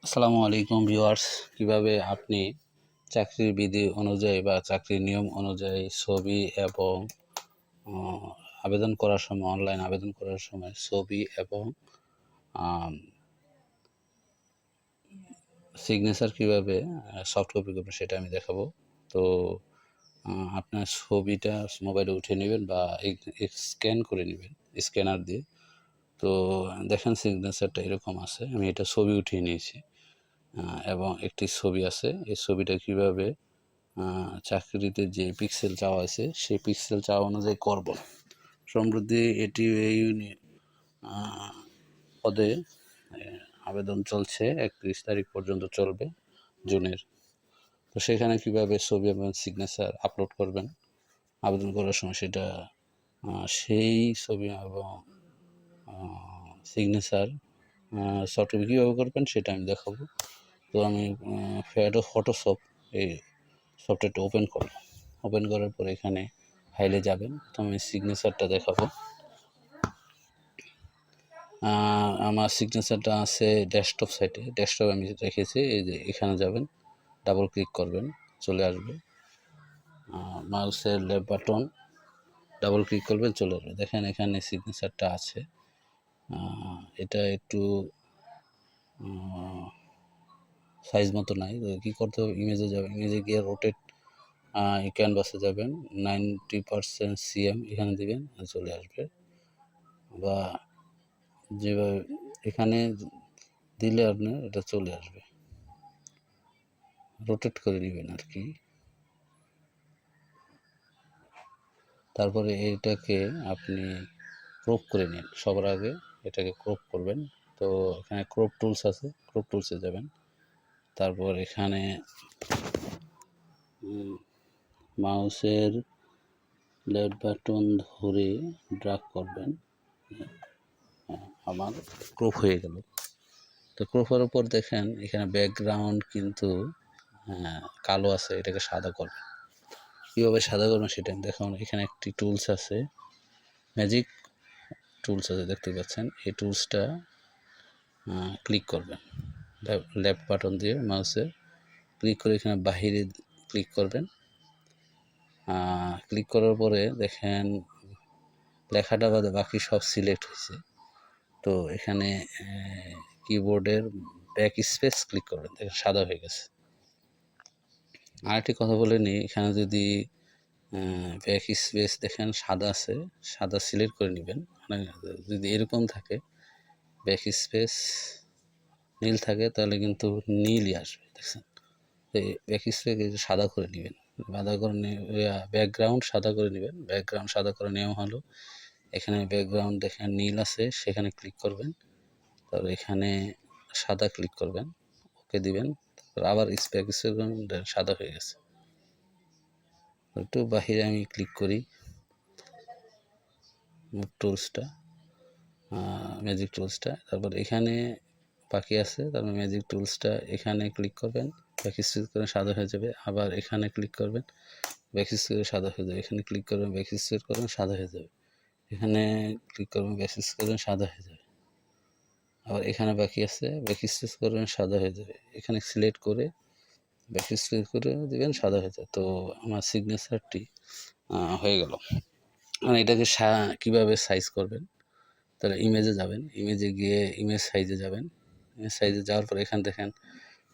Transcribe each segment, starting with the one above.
আসসালামু আলাইকুম ভিউয়ার্স, কিভাবে আপনি চাকরির বিধি অনুযায়ী বা চাকরির নিয়ম অনুযায়ী ছবি এবং আবেদন করার সময় অনলাইন আবেদন করার সময় ছবি এবং সিগনেচার কিভাবে সফট কপি করবেন সেটা আমি দেখাবো। তো আপনার ছবিটা মোবাইলে উঠে নেবেন বা স্ক্যান করে নেবেন স্ক্যানার দিয়ে। তো দেখেন সিগনেচারটা এরকম আছে, আমি এটা ছবি উঠিয়ে নিয়েছি এবং একটি ছবি আছে। এই ছবিটা কিভাবে চাকরিতে যে পিক্সেল চাওয়া আছে সেই পিক্সেল চাওয়া অনুযায়ী করব। সম্প্রতি এটি এই পদে আবেদন চলছে, 31 তারিখ পর্যন্ত চলবে জুনের। তো সেখানে কিভাবে ছবি এবং সিগনেচার আপলোড করবেন আবেদন করার সময়, সেটা সেই ছবি এবং সিগনেচার সফট কপি কীভাবে করবেন সেটা আমি দেখাবো। তো আমি ফটোশপ এই সফটওয়্যারটা ওপেন করার পর এখানে ফাইলে যাবেন। তো আমি সিগনেচারটা দেখাবো। আমার সিগনেচারটা আছে ডেস্কটপ সাইটে, ডেস্কটপ আমি রেখেছি। এই যে এখানে যাবেন, ডাবল ক্লিক করবেন, চলে আসবে। মাউসের লেফট বাটন ডাবল ক্লিক করবেন, চলে আসবে। দেখেন এখানে সিগনেচারটা আছে। এটা একটু সাইজ মতো নাই, কী করতে হবে, ইমেজে যাবেন, ইমেজে গিয়ে রোটেট ক্যানভাসে যাবেন, 90% সিএম এখানে দিবেন, চলে আসবে। বা যেভাবে এখানে দিলে আপনার এটা চলে আসবে, রোটেট করে নেবেন আর কি। তারপরে এটাকে আপনি ক্রপ করে নিন। সবার আগে এটাকে ক্রপ করবেন। তো এখানে ক্রপ টুলস আছে, ক্রপ টুলসে যাবেন। তারপর এখানে মাউসের লেফট বাটন ধরে ড্র্যাগ করবেন। আমার ক্রপ হয়ে গেল। তো ক্রপের উপর দেখেন এখানে ব্যাকগ্রাউন্ড কিন্তু কালো আছে, এটাকে সাদা করবেন। কীভাবে সাদা করবেন সেটা দেখুন। এখানে একটি টুলস আছে, ম্যাজিক টুলস আছে, দেখতে পাচ্ছেন। এই টুলসটা ক্লিক করবেন, লেফট বাটন দিয়ে মাউসে ক্লিক করে এখানে বাহিরে ক্লিক করবেন। ক্লিক করার পরে দেখেন লেখাটা বাদে বাকি সব সিলেক্ট হয়েছে। তো এখানে কিবোর্ডের ব্যাক স্পেস ক্লিক করবেন, দেখেন সাদা হয়ে গেছে। আরেকটি কথা বলে নিই, এখানে যদি ব্যাক স্পেস দেখেন সাদা আছে, সাদা সিলেক্ট করে নেবেন। মানে যদি এরকম থাকে ব্যাক স্পেস নীল থাকে তাহলে কিন্তু নীলই আসবে, দেখছেন। ব্যাক স্পেস সাদা করে নেবেন, সাদা করে ব্যাকগ্রাউন্ড সাদা করে নেবেন। ব্যাকগ্রাউন্ড সাদা করে নেওয়া হলো। এখানে ব্যাকগ্রাউন্ড দেখেন নীল আছে, সেখানে ক্লিক করবেন। তারপর এখানে সাদা ক্লিক করবেন, ওকে দিবেন। তারপর আবার ব্যাক স্পেস সাদা হয়ে গেছে। একটু বাহিরে আমি ক্লিক করি, মুভ টুলসটা, ম্যাজিক টুলসটা। তারপর এখানে বাকি আছে, তারপর ম্যাজিক টুলসটা এখানে ক্লিক করবেন, ব্যাক স্পেস করে সাদা হয়ে যাবে। আবার এখানে ক্লিক করবেন, ব্যাক স্পেস করে সাদা হয়ে যাবে। এখানে ক্লিক করবেন, ব্যাক স্পেস করবেন, সাদা হয়ে যাবে। এখানে ক্লিক করবেন, ব্যাক স্পেস করবেন, সাদা হয়ে যাবে। আবার এখানে বাকি আছে, ব্যাক স্পেস করবেন, সাদা হয়ে যাবে। এখানে সিলেক্ট করে ব্যাক স্পেস করে দেবেন, সাদা হয়ে যাবে। তো আমার সিগনেচারটি হয়ে গেল। মানে এটাকে কীভাবে সাইজ করবেন, তাহলে ইমেজে যাবেন, ইমেজে গিয়ে ইমেজ সাইজে যাবেন। ইমেজ সাইজে যাওয়ার পর এখানে দেখেন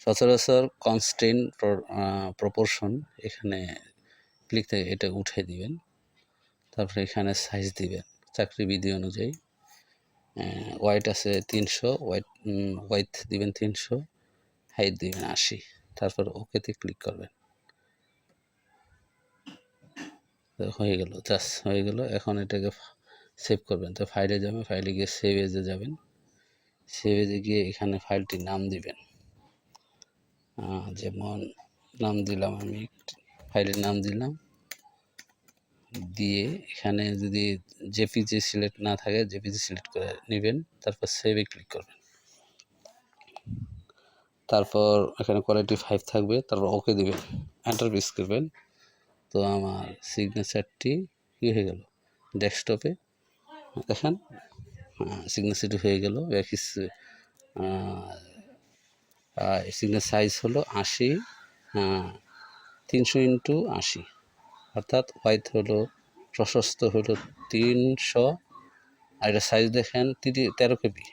সচরাচর কনস্ট্রেন্ট প্রপোর্শন, এখানে ক্লিক থেকে এটা উঠে দিবেন। তারপরে এখানে সাইজ দিবেন চাকরি বিধি অনুযায়ী। ওয়াইট আছে 300, ওয়াইট দিবেন 300, হাইট দিবেন 80। তারপর ওকেতে ক্লিক করবেন, হয়ে গেল, জাস্ট হয়ে গেল। এখন এটাকে সেভ করবেন। তো ফাইলে যাবেন, ফাইলে গিয়ে সেভ এজে যাবেন। সেভ এজে গিয়ে এখানে ফাইলটির নাম দিবেন। যেমন নাম দিলাম, আমি ফাইলের নাম দিলাম, দিয়ে এখানে যদি জেপিজি সিলেক্ট না থাকে জেপিজি সিলেক্ট করে নেবেন। তারপর সেভে ক্লিক করবেন। তারপর এখানে কোয়ালিটি 5 থাকবে, তারপর ওকে দিবেন, এন্টার প্রেস করবেন। তো আমার সিগনেচারটি কী হয়ে গেল, ডেস্কটপে দেখেন সিগনেচারটি হয়ে গেল। সিগনেচার সাইজ হলো 80, 300x80, অর্থাৎ ওয়াইড হলো প্রশস্ত হলো 300, আর এটা সাইজ দেখেন 13 কেবি।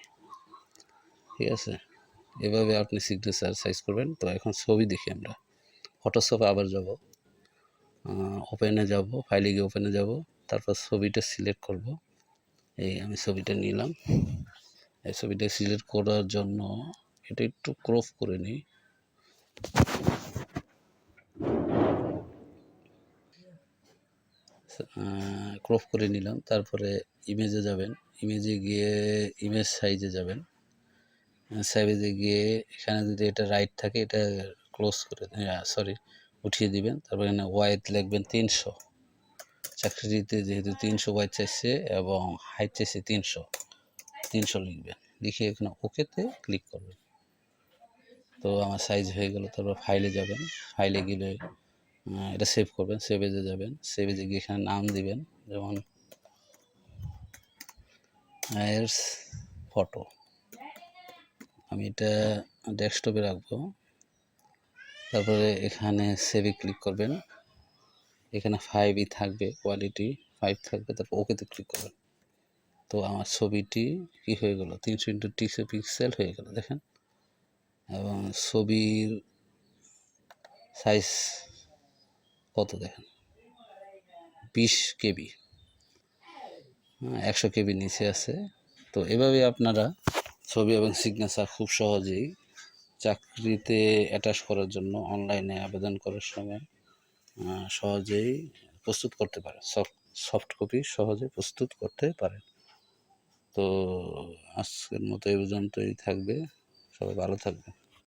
ঠিক আছে, এভাবে আপনি সিগনেচার সাইজ করবেন। তো এখন ছবি দেখি আমরা। ফটোশপে আবার যাব, ওপেনে যাব, ফাইলে গিয়ে ওপেনে যাব, তারপর ছবিটা সিলেক্ট করব। এই আমি ছবিটা নিলাম। এই ছবিটা সিলেক্ট করার জন্য এটা একটু ক্রপ করে নিই। ক্রপ করে নিলাম। তারপরে ইমেজে যাবেন, ইমেজে গিয়ে ইমেজ সাইজে যাবেন। সাইজে গিয়ে এখানে যদি এটা রাইট থাকে এটা ক্লোজ করে উঠিয়ে দিবেন। তারপর এখানে ওয়াইড লিখবেন 300। চাকরিতে যেহেতু 300 ওয়াইড চাইছে এবং হাইট চাইছে 300 লিখবেন। লিখে এখানে ওকেতে ক্লিক করবেন। তো আমার সাইজ হয়ে গেল। তারপর ফাইলে যাবেন, ফাইলে গেলে এটা সেভ করবেন, সেভেজে যাবেন, সেভেজে গিয়ে এখানে নাম দিবেন, যেমন খায়েরস ফটো। আমি এটা ডেস্কটপে রাখবো। তারপরে এখানে সেভে ক্লিক করবেন। এখানে 5ই থাকবে, কোয়ালিটি 5 থাকবে। তারপর ওকেতে ক্লিক করবেন। তো আমার ছবিটি কি হয়ে গেল, 300x200 পিক্সেল হয়ে গেল দেখেন। এবং ছবির সাইজ কত দেখেন, 20 কেবি, 100 কেবি নিচে আছে। তো এভাবে আপনারা ছবি এবং সিগনেচার খুব সহজেই চাকরিতে অ্যাটাচ করার জন্য অনলাইনে আবেদন করার সময় সহজেই প্রস্তুত করতে পারেন। সফট কপি সহজে প্রস্তুত করতে পারেন। তো আজকের মতো এই পর্যন্তই থাকবে। সবাই ভালো থাকবেন।